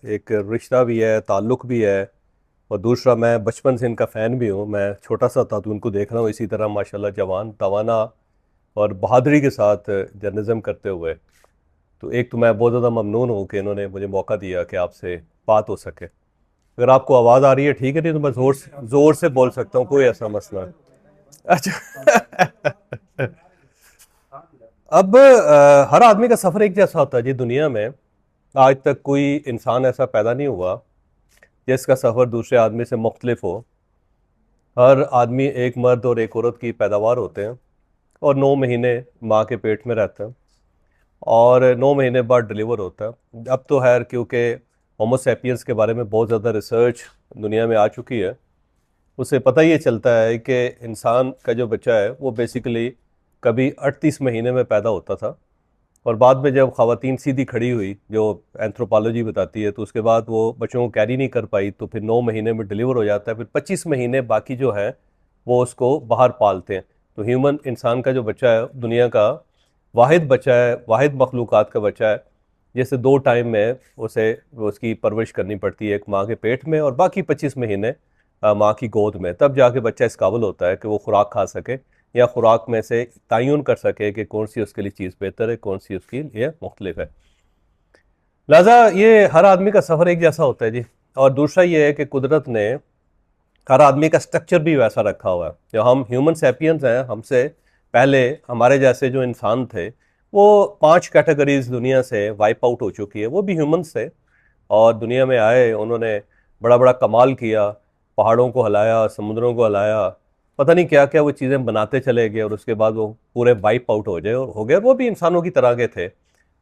एक रिश्ता भी है, ताल्लुक़ भी है। और दूसरा मैं बचपन से इनका फ़ैन भी हूँ। मैं छोटा सा था तो उनको देख रहा हूँ इसी तरह माशाल्लाह जवान तवाना और बहादुरी के साथ जर्नलिज़्म करते हुए। तो एक तो मैं बहुत ज़्यादा ममनून हूँ कि इन्होंने मुझे मौका दिया कि आपसे बात हो सके। अगर आपको आवाज़ आ रही है ठीक है, नहीं तो मैं ज़ोर से बोल सकता हूँ, कोई ऐसा मसला नहीं। अच्छा। अब हर आदमी का सफ़र एक जैसा होता है जी दुनिया में। आज तक कोई इंसान ऐसा पैदा नहीं हुआ जिसका सफ़र दूसरे आदमी से मुख्तलिफ हो। हर आदमी एक मर्द और एक औरत की पैदावार होते हैं और 9 महीने माँ के पेट में रहता है और 9 महीने बाद डिलीवर होता है। अब तो खैर क्योंकि होमो सेपियंस के बारे में बहुत ज़्यादा रिसर्च दुनिया में आ चुकी है, उससे पता ये चलता है कि इंसान का जो बच्चा है वो बेसिकली कभी 38 महीने में पैदा होता था और बाद में जब ख़वातीन सीधी खड़ी हुई, जो एंथ्रोपोलॉजी बताती है, तो उसके बाद वो बच्चों को कैरी नहीं कर पाई तो फिर 9 महीने में डिलीवर हो जाता है। फिर 25 महीने बाकी जो है वो उसको बाहर पालते हैं। तो ह्यूमन इंसान का जो बच्चा है दुनिया का वाहिद बच्चा है, वाहिद मखलूक़ात का बच्चा है जैसे 2 टाइम में उसे उसकी परवरिश करनी पड़ती है, एक माँ के पेट में और बाकी 25 महीने माँ की गोद में। तब जाके बच्चा इस काबिल होता है कि वो खुराक खा सके या खुराक में से तयन कर सके कि कौन सी उसके लिए चीज़ बेहतर है, कौन सी उसके लिए मुख्तलिफ है। लिहाजा ये हर आदमी का सफ़र एक जैसा होता है जी। और दूसरा ये है कि कुदरत ने हर आदमी का स्ट्रक्चर भी वैसा रखा हुआ है। जो हम ह्यूमन सैपियंस हैं, हमसे पहले हमारे जैसे जो इंसान थे वो 5 कैटेगरीज दुनिया से वाइप आउट हो चुकी है। वो भी ह्यूमंस थे और दुनिया में आए, उन्होंने बड़ा बड़ा कमाल किया, पहाड़ों को हिलाया, समुद्रों को हिलाया, पता नहीं क्या क्या वो चीज़ें बनाते चले गए और उसके बाद वो पूरे वाइप आउट हो गए। वो भी इंसानों की तरह के थे,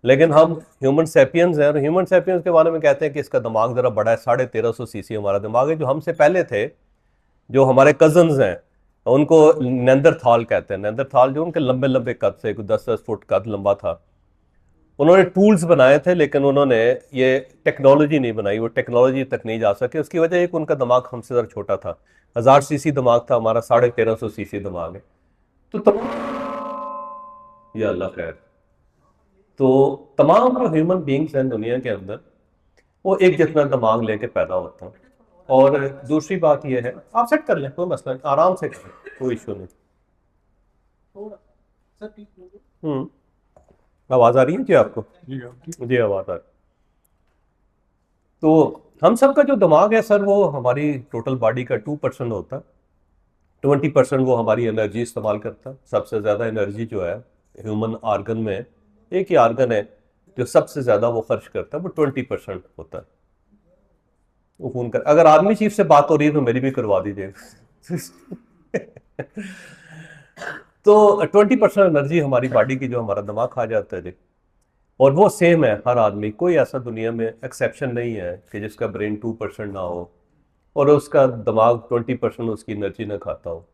लेकिन हम ह्यूमन सैपियंस हैं। और ह्यूमन सैपियंस के बारे में कहते हैं कि इसका दिमाग ज़रा बड़ा है, 1350 सीसी हमारा दिमाग है। जो हमसे पहले थे, जो हमारे कजन्स हैं, उनको नेंदरथाल कहते हैं। नेंदरथाल जो उनके लंबे लंबे कद थे, कुछ 10-10 फुट कद लंबा था। उन्होंने टूल्स बनाए थे लेकिन उन्होंने ये टेक्नोलॉजी नहीं बनाई, वो टेक्नोलॉजी तक नहीं जा सके। उसकी वजह एक उनका दिमाग हमसे ज़रा छोटा था। 1000 सीसी दिमाग था, हमारा 1350 सीसी दिमाग है। तो या अल्लाह खैर। तो तमाम जो ह्यूमन बींग्स हैं दुनिया के अंदर वो एक जितना दिमाग लेके पैदा होते हैं। और दूसरी बात यह है, आप सेट कर लें, कोई मसला नहीं, आराम से करें, कोई इशू नहीं। हम्म आवाज़ आ रही है जी आपको? जी आवाज़ आ रही। तो हम सब का जो दिमाग है सर, वो हमारी टोटल बॉडी का 2% होता है। 20% वो हमारी एनर्जी इस्तेमाल करता है। सबसे ज़्यादा एनर्जी जो है ह्यूमन आर्गन में, एक ही आर्गन है जो सबसे ज़्यादा वो खर्च करता है, वो 20% होता है। वो फोन कर, अगर आर्मी चीफ से बात हो रही है तो मेरी भी करवा दीजिए। तो 20% एनर्जी हमारी बॉडी की जो हमारा दिमाग खा जाता है जी। और वो सेम है हर आदमी, कोई ऐसा दुनिया में एक्सेप्शन नहीं है कि जिसका ब्रेन 2% ना हो और उसका दिमाग 20% उसकी एनर्जी ना खाता हो।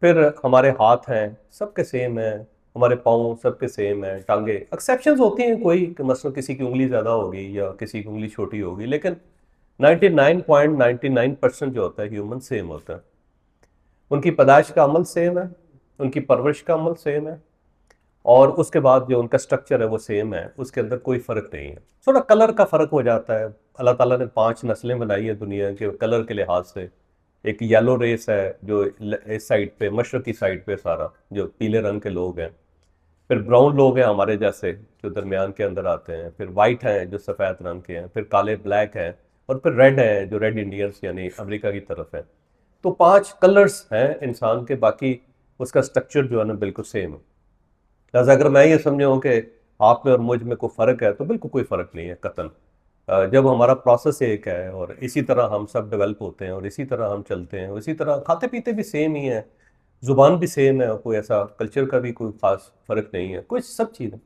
फिर हमारे हाथ हैं, सबके सेम है। हमारे पाँव सबके सेम है। टांगे एक्सेप्शंस होती हैं, कोई कि मतलब किसी की उंगली ज़्यादा होगी या किसी की उंगली छोटी होगी, लेकिन 99.99% जो होता है ह्यूमन सेम होता है। उनकी पैदाइश का अमल सेम है, उनकी परवरिश का अमल सेम है और उसके बाद जो उनका स्ट्रक्चर है वो सेम है। उसके अंदर कोई फ़र्क नहीं है। थोड़ा कलर का फ़र्क हो जाता है। अल्लाह ताला ने 5 नस्लें बनाई है दुनिया के कलर के लिहाज से। एक येलो रेस है जो इस साइड पे, मशरक़ी साइड पे सारा जो पीले रंग के लोग हैं। फिर ब्राउन लोग हैं हमारे जैसे जो दरमियान के अंदर आते हैं। फिर वाइट हैं जो सफ़ेद रंग के हैं। फिर काले ब्लैक हैं और फिर रेड हैं जो रेड इंडियंस यानी अमेरिका की तरफ है। तो 5 कलर्स हैं इंसान के, बाकी उसका स्ट्रक्चर जो है ना बिल्कुल सेम है। लिहाजा अगर मैं ये समझूँ कि आप में और मुझ में कोई फ़र्क है तो बिल्कुल कोई फ़र्क नहीं है कतन। जब हमारा प्रोसेस एक है और इसी तरह हम सब डेवलप होते हैं और इसी तरह हम चलते हैं, इसी तरह खाते पीते भी सेम ही है, ज़ुबान भी सेम है और कोई ऐसा कल्चर का भी कोई ख़ास फ़र्क नहीं है, कोई सब चीज़ है।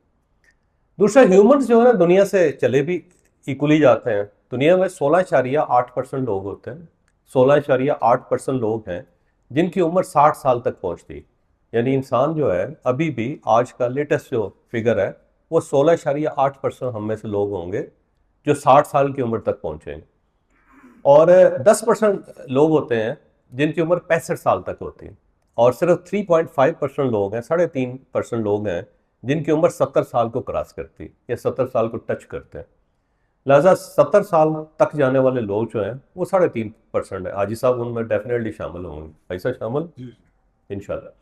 दूसरा ह्यूमंस जो है ना दुनिया से चले भी इक्वली जाते हैं। दुनिया में 16.8% लोग होते हैं। 16.8% लोग हैं जिनकी उम्र 60 साल तक पहुंचती है। यानी इंसान जो है अभी भी, आज का लेटेस्ट जो फिगर है वो 16.8% हम में से लोग होंगे जो 60 साल की उम्र तक पहुंचेंगे। और 10% लोग होते हैं जिनकी उम्र 65 साल तक होती है। और सिर्फ 3.5% लोग हैं, 3.5% लोग हैं जिनकी उम्र 70 साल को क्रॉस करती है या 70 साल को टच करते हैं। लिहाजा 70 साल तक जाने वाले लोग जो हैं वो 3.5% है। हाजी साहब उनमें डेफिनेटली शामिल होंगे, ऐसा शामिल इंशाल्लाह।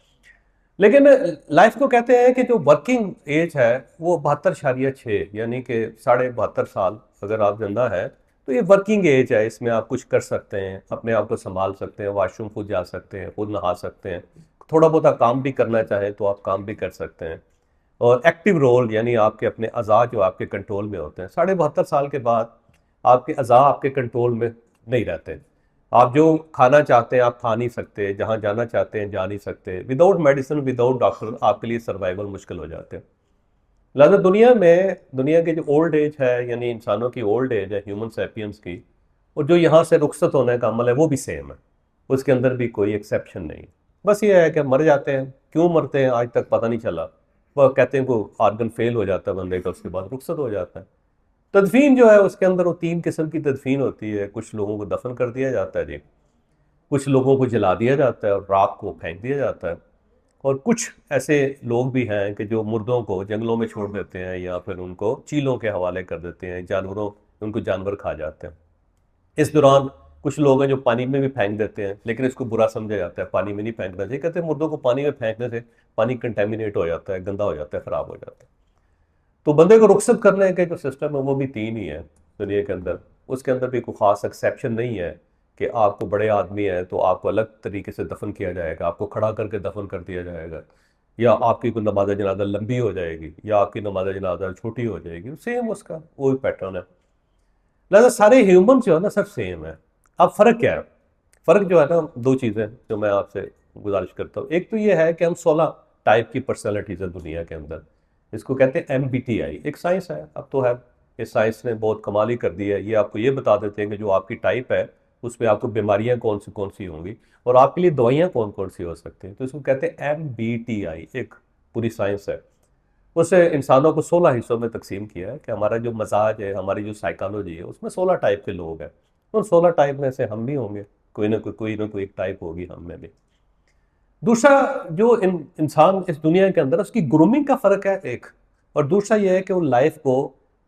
लेकिन लाइफ को कहते हैं कि जो वर्किंग एज है वो 72.6 यानी कि 72.5 साल अगर आप जिंदा है तो ये वर्किंग एज है। इसमें आप कुछ कर सकते हैं, अपने आप को संभाल सकते हैं, वॉशरूम खुद जा सकते हैं, खुद नहा सकते हैं, थोड़ा बहुत काम भी करना चाहें तो आप काम भी कर सकते हैं। और एक्टिव रोल यानी आपके अपने अज़ा जो आपके कंट्रोल में होते हैं। 72.5 साल के बाद आपके अज़ा आपके कंट्रोल में नहीं रहते। आप जो खाना चाहते हैं आप खा नहीं सकते, जहाँ जाना चाहते हैं जा नहीं सकते। विदाउट मेडिसिन, विदाउट डॉक्टर आपके लिए सर्वाइवल मुश्किल हो जाते हैं। लिहाजा दुनिया की जो ओल्ड एज है यानी इंसानों की ओल्ड एज है ह्यूमन सैपियंस की, और जो यहाँ से रुखसत होने का अमल है वो भी सेम है, उसके अंदर भी कोई एक्सेप्शन नहीं। बस ये है कि मर जाते हैं। क्यों मरते हैं आज तक पता नहीं चला। वह कहते हैं वो आर्गन फेल हो जाता है बंदे का, उसके बाद रुखसत हो जाता है। तदफीन जो है उसके अंदर वो 3 किस्म की तदफीन होती है। कुछ लोगों को दफन कर दिया जाता है जी, कुछ लोगों को जला दिया जाता है और राख को फेंक दिया जाता है, और कुछ ऐसे लोग भी हैं कि जो मुर्दों को जंगलों में छोड़ देते हैं या फिर उनको चीलों के हवाले कर देते हैं, जानवरों, उनको जानवर खा जाते हैं। इस दौरान कुछ लोग हैं जो पानी में भी फेंक देते हैं, लेकिन इसको बुरा समझा जाता है, पानी में नहीं फेंकना चाहिए। कहते हैं मुर्दों को पानी में फेंकने से पानी कंटेमिनेट हो जाता है, गंदा हो जाता है, ख़राब हो जाता है। तो बंदे को रुखसत करने के जो सिस्टम है वो भी 3 ही है दुनिया के अंदर। उसके अंदर भी कोई ख़ास एक्सेप्शन नहीं है कि आपको बड़े आदमी है तो आपको अलग तरीके से दफन किया जाएगा, आपको खड़ा करके दफन कर दिया जाएगा, या आपकी कोई नमाज जनाजा लंबी हो जाएगी या आपकी नमाज जनाजा छोटी हो जाएगी। सेम उसका वही पैटर्न है। लिहाजा सारे ह्यूमन जो है ना सब सेम है। अब फ़र्क क्या है? फ़र्क जो है ना, 2 चीज़ें जो मैं आपसे गुजारिश करता हूँ। एक तो ये है कि हम 16 टाइप की पर्सनैलिटीज़ है दुनिया के अंदर। इसको कहते हैं MBTI, एक साइंस है अब तो है। इस साइंस ने बहुत कमाल ही कर दी है। ये आपको ये बता देते हैं कि जो आपकी टाइप है उस पर आपको बीमारियाँ कौन सी होंगी और आपके लिए दवाइयाँ कौन सी हो सकती हैं। तो इसको कहते हैं MBTI, एक पूरी साइंस है। उसे इंसानों को 16 हिस्सों में तकसीम किया है कि हमारा जो मजाज है, हमारी जो साइकोलॉजी है, उसमें 16 टाइप के लोग हैं। उन 16 टाइप में से हम भी होंगे, कोई ना कोई एक टाइप होगी हम में भी। दूसरा, जो इंसान इस दुनिया के अंदर उसकी ग्रूमिंग का फ़र्क है एक, और दूसरा ये है कि वो लाइफ को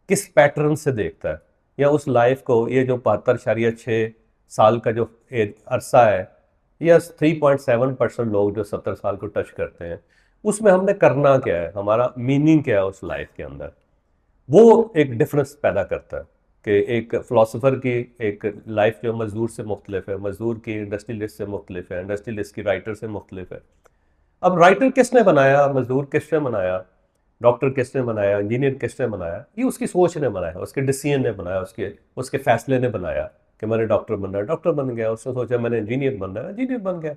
किस पैटर्न से देखता है, या उस लाइफ को, ये जो 72.6 साल का जो अरसा है, या 3.7% लोग जो 70 साल को टच करते हैं, उसमें हमने करना क्या है, हमारा मीनिंग क्या है उस लाइफ के अंदर, वो एक डिफरेंस पैदा करता है। कि एक फ़िलासफ़र की एक लाइफ जो मज़दूर से मुख्तलिफ है, मज़दूर की इंडस्ट्रियलिस्ट से मुख्तलिफ है, इंडस्ट्रियलिस्ट की राइटर से मुख्तलिफ है। अब राइटर किसने बनाया, मज़दूर किसने बनाया, डॉक्टर किसने बनाया, इंजीनियर किसने बनाया? ये उसकी सोच ने बनाया, उसके डिसीजन ने बनाया, उसके उसके फैसले ने बनाया कि मैंने डॉक्टर बनना है, डॉक्टर बन गया। उसने सोचा मैंने इंजीनियर बनना है, इंजीनियर बन गया।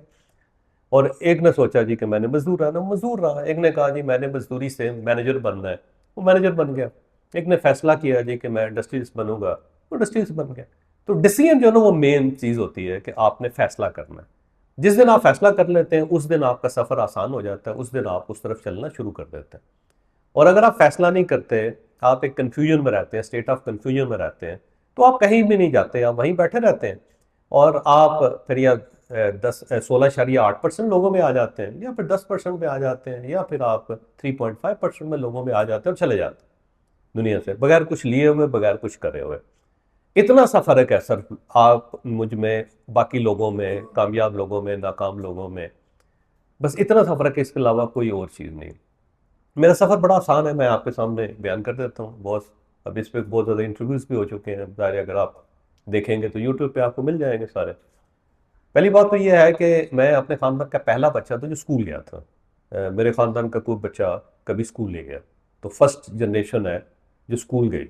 और एक ने सोचा जी कि मैंने मजदूर रहना, मजदूर रहा। एक ने कहा जी मैंने मजदूरी से मैनेजर बनना है, वो मैनेजर बन गया। एक ने फैसला किया जी कि मैं इंडस्ट्रीज बनूंगा, वो इंडस्ट्रीज बन गया। तो डिसीजन जो है ना वो मेन चीज़ होती है कि आपने फैसला करना है। जिस दिन आप फैसला कर लेते हैं उस दिन आपका सफ़र आसान हो जाता है, उस दिन आप उस तरफ चलना शुरू कर देते हैं। और अगर आप फैसला नहीं करते, आप एक कन्फ्यूजन में रहते हैं, स्टेट ऑफ कन्फ्यूजन में रहते हैं, तो आप कहीं भी नहीं जाते, आप वहीं बैठे रहते हैं। और आप फिर या 16.8% लोगों में आ जाते हैं, या फिर 10% में आ जाते हैं, या फिर आप 3.5% में लोगों में आ जाते हैं और चले जाते हैं दुनिया से, बगैर कुछ लिए हुए, बगैर कुछ करे हुए। इतना सा फ़र्क है सर, आप मुझ में, बाकी लोगों में, कामयाब लोगों में, नाकाम लोगों में, बस इतना सा फ़र्क है, इसके अलावा कोई और चीज़ नहीं। मेरा सफ़र बड़ा आसान है, मैं आपके सामने बयान कर देता हूँ। बहुत, अब इस पर बहुत ज़्यादा इंटरव्यूज़ भी हो चुके हैं सारे, अगर आप देखेंगे तो यूट्यूब पे आपको मिल जाएंगे सारे। पहली बात तो ये है कि मैं अपने ख़ानदान का पहला बच्चा था जो स्कूल गया था। मेरे ख़ानदान का कोई बच्चा कभी स्कूल नहीं गया, तो फर्स्ट जनरेशन है जो स्कूल गई।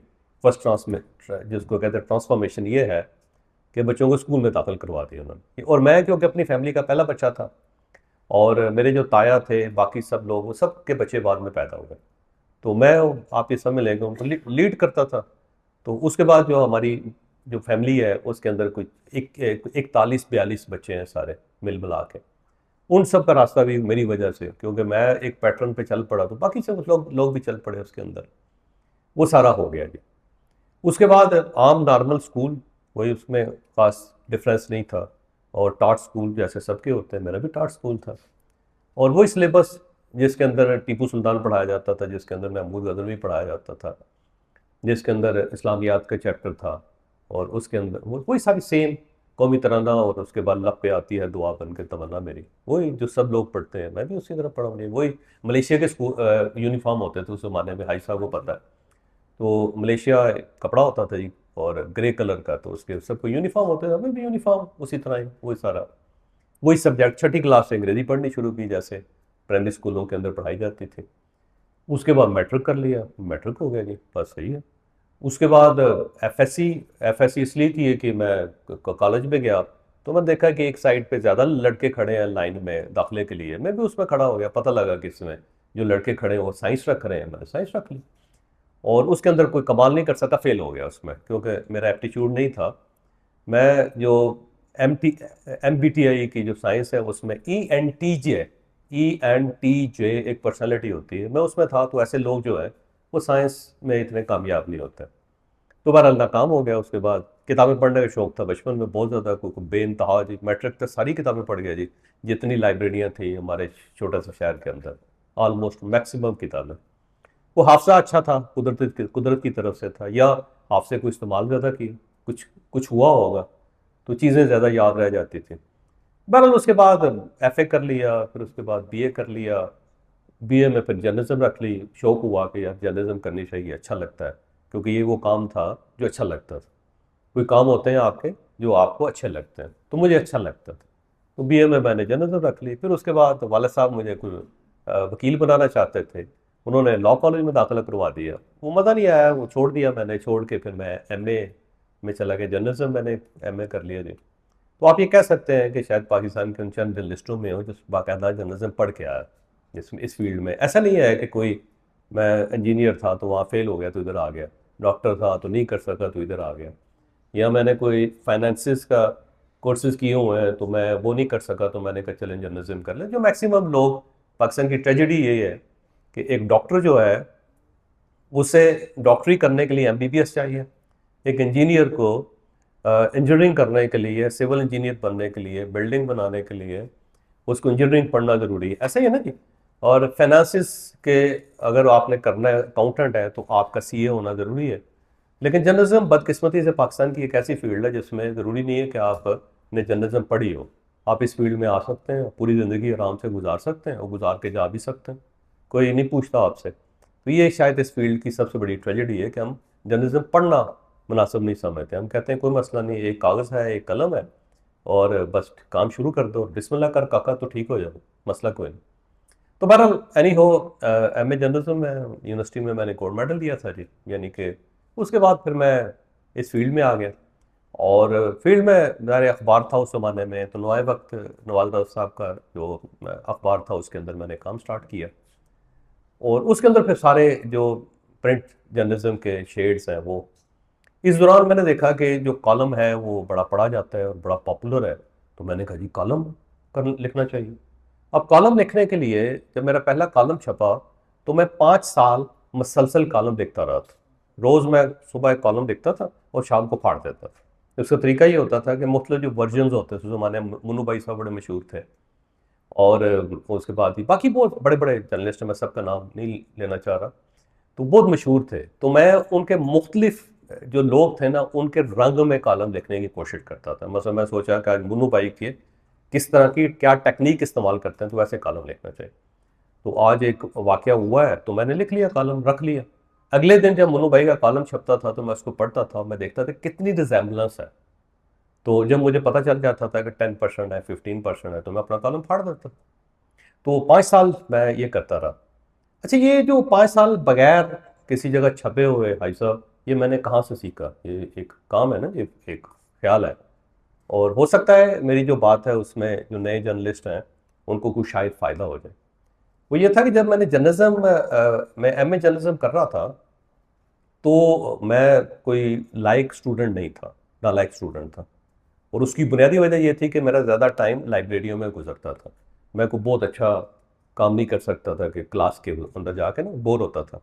फर्स्ट जिसको कहते हैं ट्रांसफॉर्मेशन, ये है कि बच्चों को स्कूल में दाखिल करवा दिया उन्होंने। और मैं क्योंकि अपनी फैमिली का पहला बच्चा था, और मेरे जो ताया थे, बाकी सब लोग, वो सब के बच्चे बाद में पैदा हो गए, तो मैं, आप ये समझ लेंगे, उनको लीड करता था। तो उसके बाद जो हमारी जो फैमिली है उसके अंदर कुछ 41-42 बच्चे हैं सारे मिल मिला के। उन सब का रास्ता भी मेरी वजह से, क्योंकि मैं एक पैटर्न पे चल पड़ा तो बाकी सब लोग भी चल पड़े उसके अंदर, वो सारा हो गया जी। उसके बाद आम नॉर्मल स्कूल, वही, उसमें ख़ास डिफरेंस नहीं था। और टाट स्कूल जैसे सबके होते हैं, मेरा भी टाट स्कूल था। और वही सिलेबस जिसके अंदर टीपू सुल्तान पढ़ाया जाता था, जिसके अंदर महमूद गजनवी पढ़ाया जाता था, जिसके अंदर इस्लामियात का चैप्टर था, और उसके अंदर वही सारी सेम कौमी तराना, और उसके बाद लब पे आती है दुआ बन के तमन्ना मेरी, वही जो सब लोग पढ़ते हैं, मैं भी उसी तरह पढ़ा हूँ। वही मलेशिया के स्कूल यूनिफॉर्म होते थे उस ज़माने में, हाई साहब को पता है। तो मलेशिया कपड़ा होता था जी, और ग्रे कलर का, तो उसके सबको यूनिफॉर्म होते थे, हमें भी यूनिफॉर्म उसी तरह ही, वही सारा वही सब्जेक्ट। छठी क्लास से अंग्रेज़ी पढ़नी शुरू की, जैसे प्राइमरी स्कूलों के अंदर पढ़ाई जाती थी। उसके बाद मैट्रिक कर लिया, मैट्रिक हो गया जी, बस सही है। उसके बाद एफएससी, एफएससी इसलिए की है कि मैं कॉलेज में गया, तो मैंने देखा कि एक साइड पे ज़्यादा लड़के खड़े हैं लाइन में दाखिले के लिए, मैं भी उसमें खड़ा हो गया। पता लगा कि इसमें जो लड़के खड़े हैं वो साइंस रख रहे हैं, मैंने साइंस रख ली। और उसके अंदर कोई कमाल नहीं कर सका, फेल हो गया उसमें, क्योंकि मेरा एप्टीट्यूड नहीं था। मैं जो MBTI की जो साइंस है उसमें ENTJ एक पर्सनैलिटी होती है, मैं उसमें था। तो ऐसे लोग जो है वो साइंस में इतने कामयाब नहीं होते। तो बहरहाल नाकाम हो गया। उसके बाद किताबें पढ़ने का शौक था बचपन में बहुत ज़्यादा, कोई बेनतहा जी, मैट्रिक तक सारी किताबें पढ़ गया जी, जितनी लाइब्रेरियाँ थी हमारे छोटे से शहर के अंदर, ऑलमोस्ट मैक्सिमम किताबें। वो हाफजा अच्छा था, कुदरत की तरफ से था, या हाफजे को इस्तेमाल ज़्यादा की, कुछ कुछ हुआ होगा, तो चीज़ें ज़्यादा याद रह जाती थी। बहरहाल उसके बाद FA कर लिया, फिर उसके बाद BA कर लिया। BA में फिर जर्नलिज्म रख ली, शौक हुआ कि यार जर्नलिज्म करनी चाहिए, अच्छा लगता है, क्योंकि ये वो काम था जो अच्छा लगता था। कोई काम होते हैं आपके जो आपको अच्छे लगते हैं, तो मुझे अच्छा लगता था। तो BA में मैंने जर्नलिज्म रख ली। फिर उसके बाद वालिद साहब मुझे कोई वकील बनाना चाहते थे, उन्होंने लॉ कॉलेज में दाखिला करवा दिया। वो मज़ा नहीं आया, वो छोड़ दिया मैंने। छोड़ के फिर मैं MA में चला गया, जर्नलिज्म मैंने MA कर लिया जी। तो आप ये कह सकते हैं कि शायद पाकिस्तान के उन चंद जर्नलिस्टों में हो जो बाकायदा जर्नलिज्म पढ़ के आया जिसमें इस फील्ड में। ऐसा नहीं है कि कोई, मैं इंजीनियर था तो वहाँ फेल हो गया तो इधर आ गया, डॉक्टर था तो नहीं कर सका तो इधर आ गया, या मैंने कोई फाइनेंसिस का कोर्सेज किए हुए हैं तो मैं वो नहीं कर सका तो मैंने कहा चलें जर्नलिज्म कर लें। जो मैक्सिमम लोग, पाकिस्तान की ट्रेजेडी ये है कि एक डॉक्टर जो है उसे डॉक्टरी करने के लिए MBBS चाहिए, एक इंजीनियर को इंजीनियरिंग करने के लिए, सिविल इंजीनियर बनने के लिए, बिल्डिंग बनाने के लिए उसको इंजीनियरिंग पढ़ना ज़रूरी है। ऐसा ही है ना जी। और फाइनेंसिस के अगर आपने करना है, अकाउंटेंट है, तो आपका CA होना ज़रूरी है। लेकिन जर्नलिज्म बदकिस्मती से पाकिस्तान की एक ऐसी फील्ड है जिसमें ज़रूरी नहीं है कि आपने जर्नलिज्म पढ़ी हो। आप इस फील्ड में आ सकते हैं, पूरी ज़िंदगी आराम से गुजार सकते हैं, और गुजार के जा भी सकते हैं, कोई नहीं पूछता आपसे। तो ये शायद इस फील्ड की सबसे बड़ी ट्रेजेडी है कि हम जर्नलिज्म पढ़ना मुनासिब नहीं समझते। हम कहते हैं कोई मसला नहीं, एक कागज़ है, एक कलम है, और बस काम शुरू कर दो, बिस्मिल्लाह कर काका तो ठीक हो जाए, मसला कोई नहीं। तो बहरहाल एनी हो, MA जर्नलिज्म में यूनिवर्सिटी में मैंने गोल्ड मेडल लिया था जी, यानी कि उसके बाद फिर मैं इस फील्ड में आ गया। और फील्ड में मेरे अखबार था उस ज़माने में, तो नवाए वक्त नवाज रऊफ़ साहब का जो अखबार था उसके अंदर मैंने काम स्टार्ट किया। और उसके अंदर फिर सारे जो प्रिंट जर्नलिज्म के शेड्स हैं वो, इस दौरान मैंने देखा कि जो कॉलम है वो बड़ा पढ़ा जाता है और बड़ा पॉपुलर है। तो मैंने कहा जी कॉलम कर लिखना चाहिए। अब कॉलम लिखने के लिए जब मेरा पहला कॉलम छपा तो मैं 5 साल मुसलसल कॉलम लिखता रहा था। रोज़ मैं सुबह एक कॉलम लिखता था और शाम को फाड़ देता था। उसका तरीका ये होता था कि मुख्तलिफ जो वर्जन्स होते थे उस ज़माने में, मुन्नू भाई साहब बड़े मशहूर थे, और उसके बाद भी बाकी बहुत बड़े बड़े जर्नलिस्ट हैं, मैं सबका नाम नहीं लेना चाह रहा, तो बहुत मशहूर थे। तो मैं उनके मुख्तलिफ जो लोग थे ना उनके रंग में कॉलम लिखने की कोशिश करता था। मतलब मैं सोचा कि आज मुन्नू भाई के किस तरह की क्या टेक्निक इस्तेमाल करते हैं तो वैसे कॉलम लिखना चाहिए। तो आज एक वाक़या हुआ है तो मैंने लिख लिया, कॉलम रख लिया। अगले दिन जब मुन्नू भाई का कॉलम छपता था तो मैं उसको पढ़ता था, मैं देखता था कितनी रिजेम्बलेंस है। तो जब मुझे पता चल जाता था कि 10% है, 15% है, तो मैं अपना कॉलम फाड़ देता। तो 5 साल मैं ये करता रहा। अच्छा, ये जो 5 साल बगैर किसी जगह छपे हुए भाई साहब, ये मैंने कहाँ से सीखा? ये एक काम है ना, ये एक ख्याल है। और हो सकता है मेरी जो बात है उसमें जो नए जर्नलिस्ट हैं उनको कुछ शायद फ़ायदा हो जाए। वो ये था कि जब मैंने जर्नलिज्म मैं MA जर्नलिज्म कर रहा था तो मैं कोई लायक स्टूडेंट नहीं था, नालायक स्टूडेंट था। और उसकी बुनियादी वजह ये थी कि मेरा ज़्यादा टाइम लाइब्रेरियों में गुजरता था। मैं को बहुत अच्छा काम नहीं कर सकता था कि क्लास के अंदर जाके ना बोर होता था।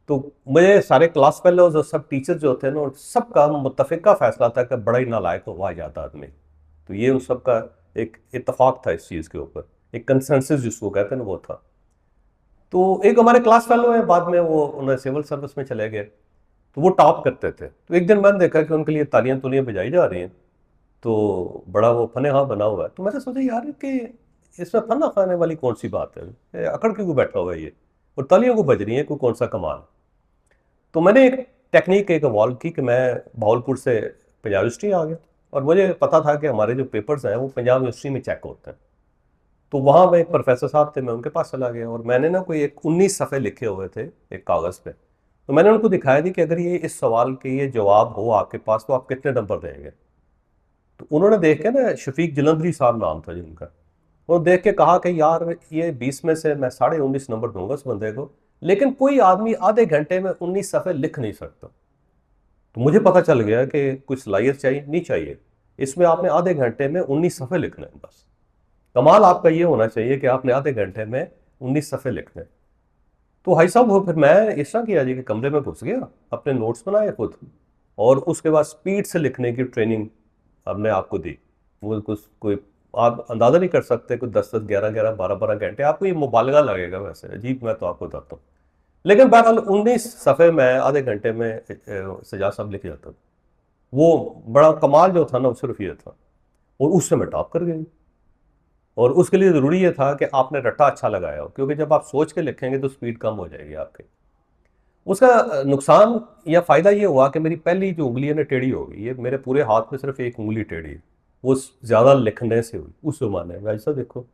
तो मुझे सारे क्लास फेलोज और सब टीचर जो थे ना सबका मुत्तफ़िका फ़ैसला था कि बड़ा ही नालायक हुआ जाता आदमी। तो ये उन सब का एक इत्तेफाक था इस चीज़ के ऊपर, एक कंसेंसस जिसको कहते हैं ना वो था। तो एक हमारे क्लास फेलो हैं, बाद में वो उन्हें सिविल सर्विस में चले गए। तो वो टॉप करते थे। तो एक दिन मैंने देखा कि उनके लिए तालियां तुलियां बजाई जा रही हैं, तो बड़ा वो फन हाँ बना हुआ है। तो मैंने सोचा यार कि इसमें फन खाने वाली कौन सी बात है, अकड़ क्यों बैठा हुआ है ये, और तालियों को बज रही है, कोई कौन सा कमाल। तो मैंने एक टेक्निक एक इवॉल्व की कि मैं भावलपुर से पंजाब यूनिवर्सिटी आ गया, और मुझे पता था कि हमारे जो पेपर्स हैं वो पंजाब यूनिवर्सिटी में चेक होते हैं। तो वहाँ मैं एक प्रोफेसर साहब थे, मैं उनके पास चला गया, और मैंने ना कोई एक 19 सफ़े लिखे हुए थे एक कागज़ पे। तो मैंने उनको दिखाया थी कि अगर ये इस सवाल के ये जवाब हो आपके पास तो आप कितने नंबर देंगे। तो उन्होंने देख के ना, शफीक जलंधरी साहब नाम था जिनका, उन्होंने देख के कहा कि यार ये 20 में से मैं 19.5 नंबर दूंगा उस बंदे को, लेकिन कोई आदमी आधे घंटे में 19 सफ़े लिख नहीं सकता। तो मुझे पता चल गया कि कुछ सलाहियत चाहिए नहीं चाहिए, इसमें आपने आधे घंटे में 19 सफ़े लिखने हैं बस। कमाल आपका ये होना चाहिए कि आपने आधे घंटे में 19 सफ़े लिखने। तो भाई साहब वो फिर मैं इस तरह किया जी कि कमरे में घुस गया, अपने नोट्स बनाए खुद, और उसके बाद स्पीड से लिखने की ट्रेनिंग हमने आपको दी। वो कुछ कोई आप अंदाज़ा नहीं कर सकते, कोई 10-10, 11-11, 12-12 घंटे, आपको ये मुबालगा लगेगा वैसे अजीब, मैं तो आपको बताता हूँ। लेकिन बहरहाल 19 सफ़े में आधे घंटे में सजाद साहब लिख जाता था। वो बड़ा कमाल जो था ना वो सिर्फ ये था, और उससे मैं टॉप कर गई। और उसके लिए ज़रूरी ये था कि आपने रट्टा अच्छा लगाया हो, क्योंकि जब आप सोच के लिखेंगे तो स्पीड कम हो जाएगी आपकी। उसका नुकसान या फ़ायदा ये हुआ कि मेरी पहली जो उंगली है ना टेढ़ी हो गई, ये मेरे पूरे हाथ में सिर्फ एक उंगली टेढ़ी है, वो ज़्यादा लिखने से हुई उस ज़माने में। ऐसा देखो,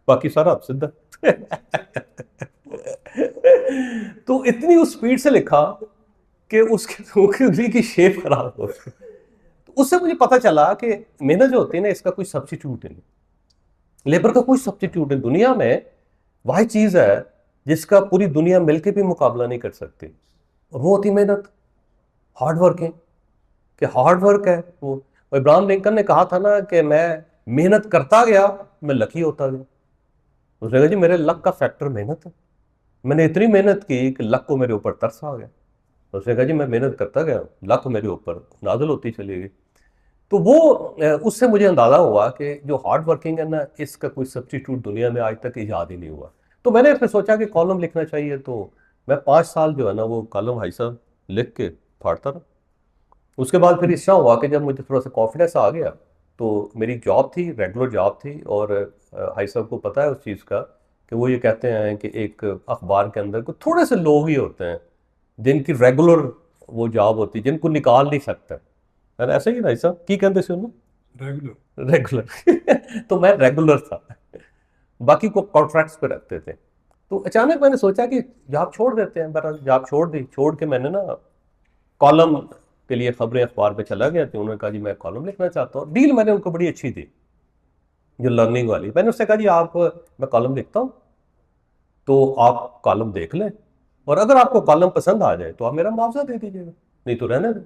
बाकी सारा अब सीधा। तो इतनी उस स्पीड से लिखा कि उसकी उंगली की शेप खराब हो गई। तो उससे मुझे पता चला कि मेहनत जो होती है ना, इसका कोई सब्स्टिट्यूट नहीं, लेबर का कोई सब्स्टिट्यूट नहीं। दुनिया में वही चीज़ है जिसका पूरी दुनिया मिलकर भी मुकाबला नहीं कर सकती, और वो होती मेहनत, हार्ड वर्किंग। कि हार्ड वर्क है वो। इब्राहिम लिंकन ने कहा था ना कि मैं मेहनत करता गया, मैं लकी होता गया। उसने कहा जी मेरे लक का फैक्टर मेहनत है, मैंने इतनी मेहनत की कि लक को मेरे ऊपर तरस आ गया। उसने कहा जी मैं मेहनत करता गया, लक मेरे ऊपर नाजुल होती चली गई। तो वो उससे मुझे अंदाज़ा हुआ कि जो हार्ड वर्किंग है ना, इसका कोई सब्स्टिट्यूट दुनिया में आज तक ईजाद ही नहीं हुआ। तो मैंने फिर सोचा कि कॉलम लिखना चाहिए, तो मैं 5 साल जो है ना वो कॉलम भाई साहब लिख के फाड़ता रहा। उसके बाद फिर इस तरह हुआ कि जब मुझे थोड़ा सा कॉन्फिडेंस आ गया, तो मेरी जॉब थी, रेगुलर जॉब थी, और भाई साहब को पता है उस चीज़ का कि वो ये कहते हैं कि एक अखबार के अंदर को थोड़े से लोग ही होते हैं जिनकी रेगुलर वो जॉब होती है, जिनको निकाल नहीं सकते। है ना, ऐसा ही भाई साहब की कहते से रेगुलर रेगुलर। तो मैं रेगुलर था, बाकी को कॉन्ट्रैक्ट्स पे रखते थे। तो अचानक मैंने सोचा कि जॉब छोड़ देते हैं, बहरहाल जॉब छोड़ दी। छोड़ के मैंने ना कॉलम के लिए खबरें अखबार पे चला गया, तो उन्होंने कहा जी मैं कॉलम लिखना चाहता हूँ। डील मैंने उनको बड़ी अच्छी दी, जो लर्निंग वाली। मैंने उससे कहा जी आप, मैं कॉलम लिखता हूँ तो आप कॉलम देख लें, और अगर आपको कॉलम पसंद आ जाए तो आप मेरा मुआवजा दे दीजिएगा, नहीं तो रहने दें,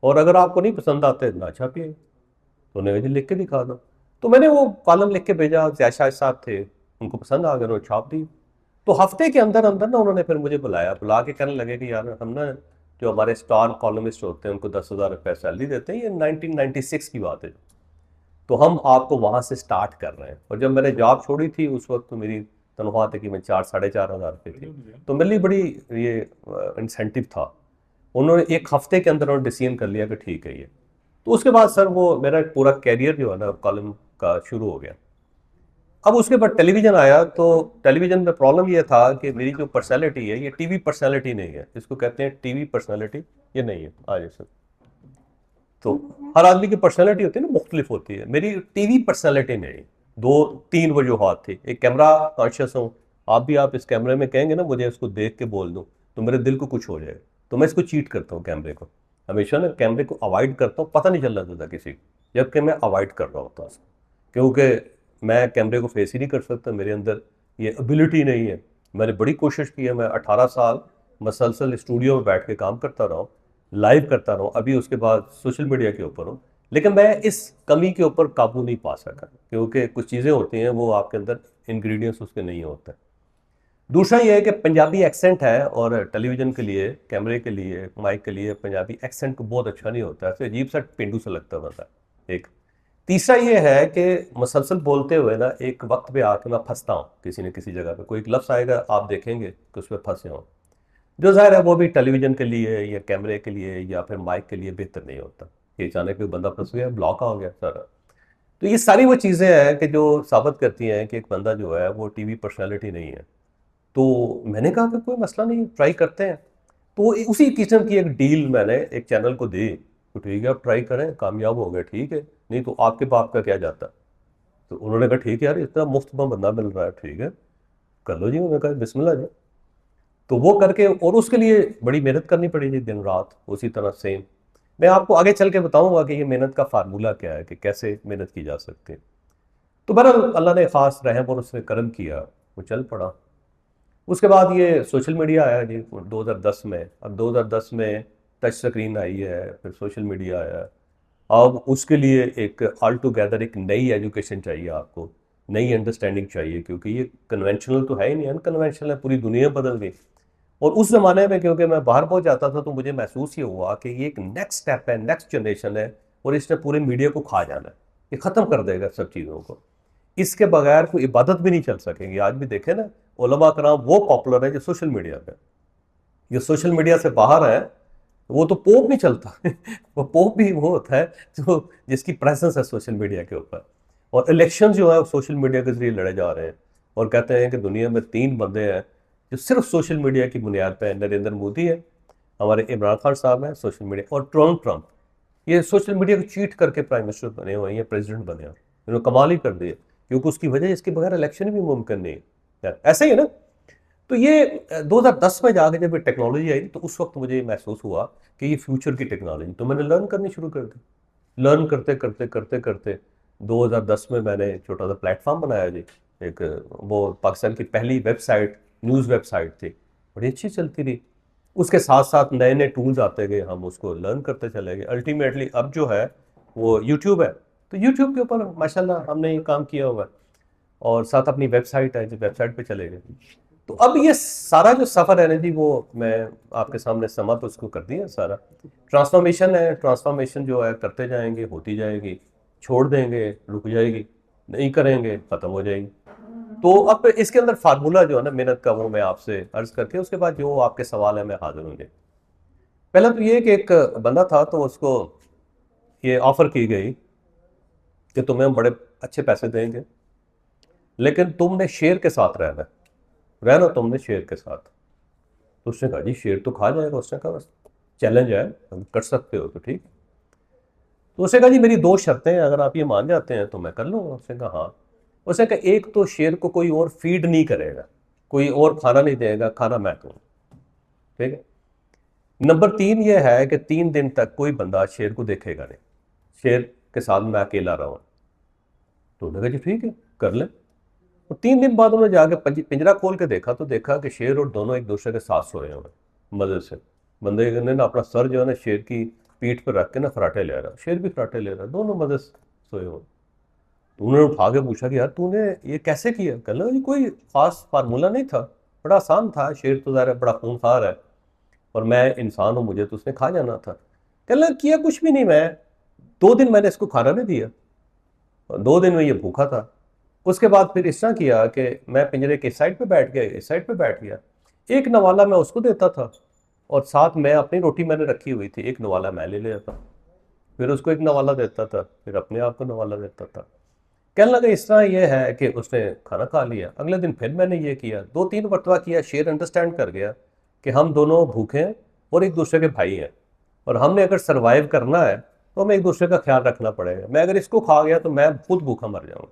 और अगर आपको नहीं पसंद आते ना छापिए। तो उन्होंने कहा जी लिख के दिखा दो। तो मैंने वो कॉलम लिख के भेजा, जयशाह साहब थे, उनको पसंद आ गया, उन्होंने छाप दी। तो हफ्ते के अंदर अंदर ना उन्होंने फिर मुझे बुलाया, बुला के कहने लगे कि यार हम ना जो हमारे स्टार कॉलमिस्ट होते हैं उनको 10,000 रुपये सैलरी देते हैं, ये 1996 की बात है, तो हम आपको वहाँ से स्टार्ट कर रहे हैं। और जब मैंने जॉब छोड़ी थी उस वक्त तो मेरी तनख्वाह तकरीबन 4-4.5 हज़ार रुपये थी, तो मेरे लिए बड़ी ये इंसेंटिव था। उन्होंने एक हफ्ते के अंदर उन्होंने डिसीजन कर लिया कि ठीक है ये। तो उसके बाद सर वो मेरा पूरा कैरियर जो है ना कॉलम का शुरू हो गया। अब उसके बाद टेलीविज़न आया, तो टेलीविज़न में प्रॉब्लम ये था कि मेरी जो पर्सनैलिटी है ये टीवी पर्सनैलिटी नहीं है, इसको कहते हैं टीवी पर्सनैलिटी, ये नहीं है आज सर। तो हर आदमी की पर्सनैलिटी होती है ना, मुख्तलिफ होती है, मेरी टीवी पर्सनैलिटी नहीं। 2-3 वजूहात थी। एक कैमरा कॉन्शियस हूँ, आप भी, आप इस कैमरे में कहेंगे ना मुझे इसको देख के बोल दूँ तो मेरे दिल को कुछ हो जाएगा, तो मैं इसको चीट करता हूँ कैमरे को, हमेशा ना कैमरे को अवॉइड करता हूँ, पता नहीं चलना देता किसी को जबकि मैं अवॉइड कर रहा होता उसको, क्योंकि मैं कैमरे को फेस ही नहीं कर सकता, मेरे अंदर ये एबिलिटी नहीं है। मैंने बड़ी कोशिश की है, मैं 18 साल मसलसल स्टूडियो में बैठ के काम करता रहा हूँ, लाइव करता रहा हूँ, अभी उसके बाद सोशल मीडिया के ऊपर हूँ, लेकिन मैं इस कमी के ऊपर काबू नहीं पा सका, क्योंकि कुछ चीज़ें होती हैं वो आपके अंदर इंग्रेडिएंट्स उसके नहीं होते। दूसरा ये है कि पंजाबी एक्सेंट है, और टेलीविज़न के लिए, कैमरे के लिए, माइक के लिए पंजाबी एक्सेंट को बहुत अच्छा नहीं होता है, ऐसे अजीब सा पेंडू सा लगता था एक। तीसरा ये है कि मसलसल बोलते हुए ना एक वक्त पे आके मैं फंसता हूँ किसी न किसी जगह पे, कोई एक लफ्ज़ आएगा आप देखेंगे कि उस पर फंसे हों। जो ज़ाहिर है वो भी टेलीविज़न के लिए या कैमरे के लिए या फिर माइक के लिए बेहतर नहीं होता। कि अचानक कोई बंदा फँस गया, ब्लॉक हो गया सारा। तो ये सारी वो चीज़ें हैं कि जो साबित करती हैं कि एक बंदा जो है वो टीवी पर्सनैलिटी नहीं है। तो मैंने कहा कि कोई मसला नहीं, ट्राई करते हैं। तो उसी किस्म की एक डील मैंने एक चैनल को दी, तो ठीक है आप ट्राई करें, कामयाब हो गए ठीक है, नहीं तो आपके बाप का क्या जाता। तो उन्होंने कहा ठीक है यार, इतना मुफ्त में बंदा मिल रहा है, ठीक है कर लो जी। उन्होंने कहा बिस्मिल्लाह जी। तो वो करके, और उसके लिए बड़ी मेहनत करनी पड़ी जी, दिन रात उसी तरह सेम। मैं आपको आगे चल के बताऊंगा कि ये मेहनत का फार्मूला क्या है, कि कैसे मेहनत की जा सकती है। तो बहरहाल अल्लाह ने ख़ास रहम और उसने करम किया, वो चल पड़ा। उसके बाद ये सोशल मीडिया आया जी 2010 में। अब 2010 में टच स्क्रीन आई है, फिर सोशल मीडिया आया। अब उसके लिए एक ऑल टुगेदर एक नई एजुकेशन चाहिए आपको, नई अंडरस्टैंडिंग चाहिए, क्योंकि ये कन्वेंशनल तो है ही नहीं, अनकन्वेंशनल है, पूरी दुनिया बदल गई। और उस ज़माने में क्योंकि मैं बाहर बहुत जाता था तो मुझे महसूस ये हुआ कि ये एक नेक्स्ट स्टेप है, नेक्स्ट जनरेशन है, और इसने पूरे मीडिया को खा जाना है, ये ख़त्म कर देगा सब चीज़ों को। इसके बगैर कोई इबादत भी नहीं चल सकेगी। आज भी देखें ना, उलमा कराम वो पॉपुलर है जो सोशल मीडिया पे, जो सोशल मीडिया से बाहर है वो तो पोप नहीं चलता। वो पोप भी वो होता है जो जिसकी प्रेजेंस है सोशल मीडिया के ऊपर। और इलेक्शन जो है वो सोशल मीडिया के जरिए लड़े जा रहे हैं। और कहते हैं कि दुनिया में 3 बंदे हैं जो सिर्फ सोशल मीडिया की बुनियाद पर है। नरेंद्र मोदी है, हमारे इमरान खान साहब हैं सोशल मीडिया, और डोनाल्ड ट्रंप। ये सोशल मीडिया को चीट करके प्राइम मिनिस्टर बने हुए हैं या प्रेसिडेंट बने हैं। इन्होंने कमाल ही कर दिए, क्योंकि उसकी वजह इसके बगैर इलेक्शन भी मुमकिन नहीं है यार, ऐसा ही है ना। तो ये 2010 में जाके जब ये टेक्नोलॉजी आई तो उस वक्त मुझे ये महसूस हुआ कि ये फ्यूचर की टेक्नोलॉजी, तो मैंने लर्न करनी शुरू कर दी। लर्न करते करते करते करते 2010 में मैंने छोटा सा प्लेटफॉर्म बनाया जी। एक वो पाकिस्तान की पहली वेबसाइट, न्यूज़ वेबसाइट थी, बड़ी अच्छी चलती रही। उसके साथ साथ नए नए टूल्स आते गए, हम उसको लर्न करते चले गए। अल्टीमेटली अब जो है वो यूट्यूब है, तो यूट्यूब के ऊपर माशाल्लाह हमने ये काम किया हुआ है। और साथ अपनी वेबसाइट है, जो वेबसाइट पे चले गए। तो अब ये सारा जो सफ़र है ना जी, वो मैं आपके सामने समा तो उसको कर दिया सारा। ट्रांसफॉर्मेशन है, ट्रांसफॉर्मेशन जो है करते जाएंगे, होती जाएगी। छोड़ देंगे रुक जाएगी, नहीं करेंगे ख़त्म हो जाएगी। तो अब इसके अंदर फार्मूला जो है ना मेहनत का, वो मैं आपसे अर्ज करके उसके बाद जो आपके सवाल है मैं हाजिर होंगे। पहला तो ये कि एक बंदा था, तो उसको ये ऑफ़र की गई कि तुम्हें हम बड़े अच्छे पैसे देंगे, लेकिन तुमने शेर के साथ रहना, रहना तुमने शेर के साथ। तो उसने कहा जी शेर तो खा जाएगा। उसने कहा बस चैलेंज है, हम कर सकते हो तो ठीक। तो उसने कहा जी मेरी 2 शर्तें हैं, अगर आप ये मान जाते हैं तो मैं कर लूँगा। उसने कहा हाँ। उसने कहा एक तो शेर को कोई और फीड नहीं करेगा, कोई और खाना नहीं देगा, खाना मैं दूँगा, ठीक है। नंबर 3 ये है कि 3 दिन तक कोई बंदा शेर को देखेगा नहीं, शेर के साथ मैं अकेला रहूँ। तो उन्होंने कहा जी ठीक है कर लें। और 3 दिन बाद उन्होंने जाके पिंजरा खोल के देखा, तो देखा कि शेर और दोनों एक दूसरे के साथ सोए हुए मज़े से। बंदे ने ना अपना सर जो है ना शेर की पीठ पर रख के ना खराटे ले रहा, शेर भी खराटे ले रहा, दोनों मज़े से सोए हुए। तो उन्होंने उठा के पूछा कि यार तूने ये कैसे किया। कहने लगा जी कोई ख़ास फार्मूला नहीं था, बड़ा आसान था। शेर तो ज़ाहिर है बड़ा खूंखार है और मैं इंसान हूँ, मुझे तो उसने खा जाना था। कहने लगा किया कुछ भी नहीं, मैं 2 दिन मैंने इसको खाना नहीं दिया, 2 दिन में ये भूखा था। उसके बाद फिर इस तरह किया कि मैं पिंजरे के साइड पे बैठ गया, इस साइड पे बैठ गया। एक नवाला मैं उसको देता था और साथ में अपनी रोटी मैंने रखी हुई थी, एक नवाला मैं ले लेता, फिर उसको एक नवाला देता था, फिर अपने आप को नवाला देता था। कहने लगा इस तरह ये है कि उसने खाना खा लिया। अगले दिन फिर मैंने ये किया, 2-3 मरतबा किया। शेर अंडरस्टैंड कर गया कि हम दोनों भूखे हैं और एक दूसरे के भाई हैं, और हमने अगर सर्वाइव करना है तो हमें एक दूसरे का ख्याल रखना पड़ेगा। मैं अगर इसको खा गया तो मैं खुद भूखा मर जाऊँगा।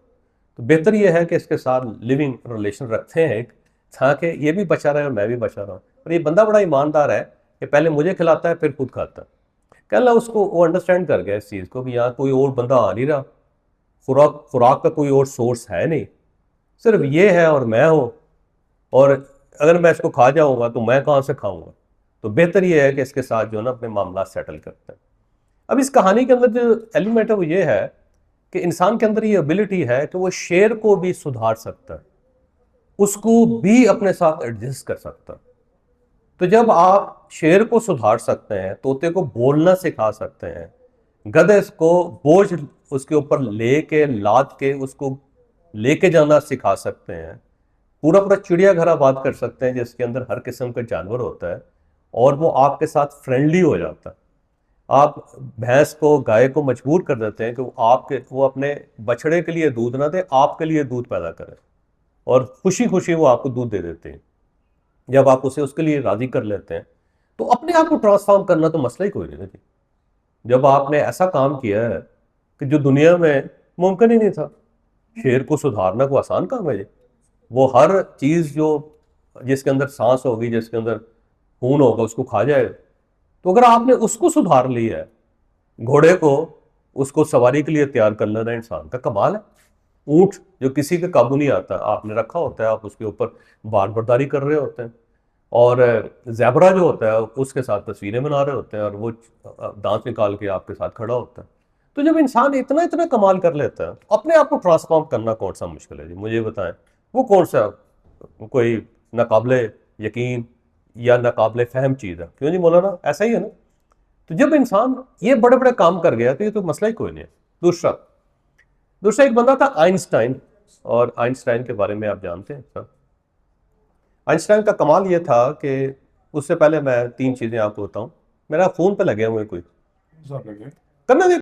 तो बेहतर यह है कि इसके साथ लिविंग रिलेशन रखते हैं एक, ताकि ये भी बचा रहे और मैं भी बचा रहा हूँ। और ये बंदा बड़ा ईमानदार है कि पहले मुझे खिलाता है फिर खुद खाता है। कहना उसको वो अंडरस्टैंड कर गया इस चीज़ को कि यहाँ कोई और बंदा आ नहीं रहा, खुराक का कोई और सोर्स है नहीं, सिर्फ ये है और मैं हूँ। और अगर मैं इसको खा जाऊँगा तो मैं कहाँ से खाऊँगा। तो बेहतर ये है कि इसके साथ जो है ना अपने मामला सेटल करते हैं। अब इस कहानी के अंदर जो एलिमेंट है वो ये है कि इंसान के अंदर ये एबिलिटी है कि वो शेर को भी सुधार सकता है, उसको भी अपने साथ एडजस्ट कर सकता है। तो जब आप शेर को सुधार सकते हैं, तोते को बोलना सिखा सकते हैं, गधे को बोझ उसके ऊपर लेके लाद के उसको लेके जाना सिखा सकते हैं, पूरा पूरा चिड़ियाघर आबाद कर सकते हैं जिसके अंदर हर किस्म का जानवर होता है, और वो आपके साथ फ्रेंडली हो जाता है। आप भैंस को, गाय को मजबूर कर देते हैं कि वो अपने बछड़े के लिए दूध ना दे, आपके लिए दूध पैदा करे, और खुशी खुशी वो आपको दूध दे देते हैं। जब आप उसे उसके लिए राजी कर लेते हैं तो अपने आप को ट्रांसफॉर्म करना तो मसला ही कोई नहीं है जी। जब आपने ऐसा काम किया है कि जो दुनिया में मुमकिन ही नहीं था, शेर को सुधारना कोई आसान काम है जी। वो हर चीज़ जो जिसके अंदर सांस होगी, जिसके अंदर खून होगा, उसको खा जाएगा। तो अगर आपने उसको सुधार लिया है, घोड़े को, उसको सवारी के लिए तैयार कर लेना इंसान का कमाल है। ऊंट जो किसी के काबू नहीं आता, आपने रखा होता है, आप उसके ऊपर बारबरदारी कर रहे होते हैं, और ज़ेबरा जो होता है उसके साथ तस्वीरें बना रहे होते हैं, और वो दांत निकाल के आपके साथ खड़ा होता है। तो जब इंसान इतना इतना कमाल कर लेता है, अपने आप को ट्रांसफॉर्म करना कौन सा मुश्किल है जी, मुझे बताएं। वो कौन सा कोई नाकाबिले यकीन या नाकाबिले फहम चीज़ है? क्यों जी मौलाना, ऐसा ही है ना। तो जब इंसान ये बड़े बड़े काम कर गया तो ये तो मसला ही कोई नहीं है। दूसरा दूसरा एक बंदा था आइंस्टाइन, और आइंस्टाइन के बारे में आप जानते हैं सर। आइंस्टाइन का कमाल ये था कि उससे पहले मैं तीन चीज़ें आपको बताऊं। मेरा फ़ोन पे लगे हुए कोई करना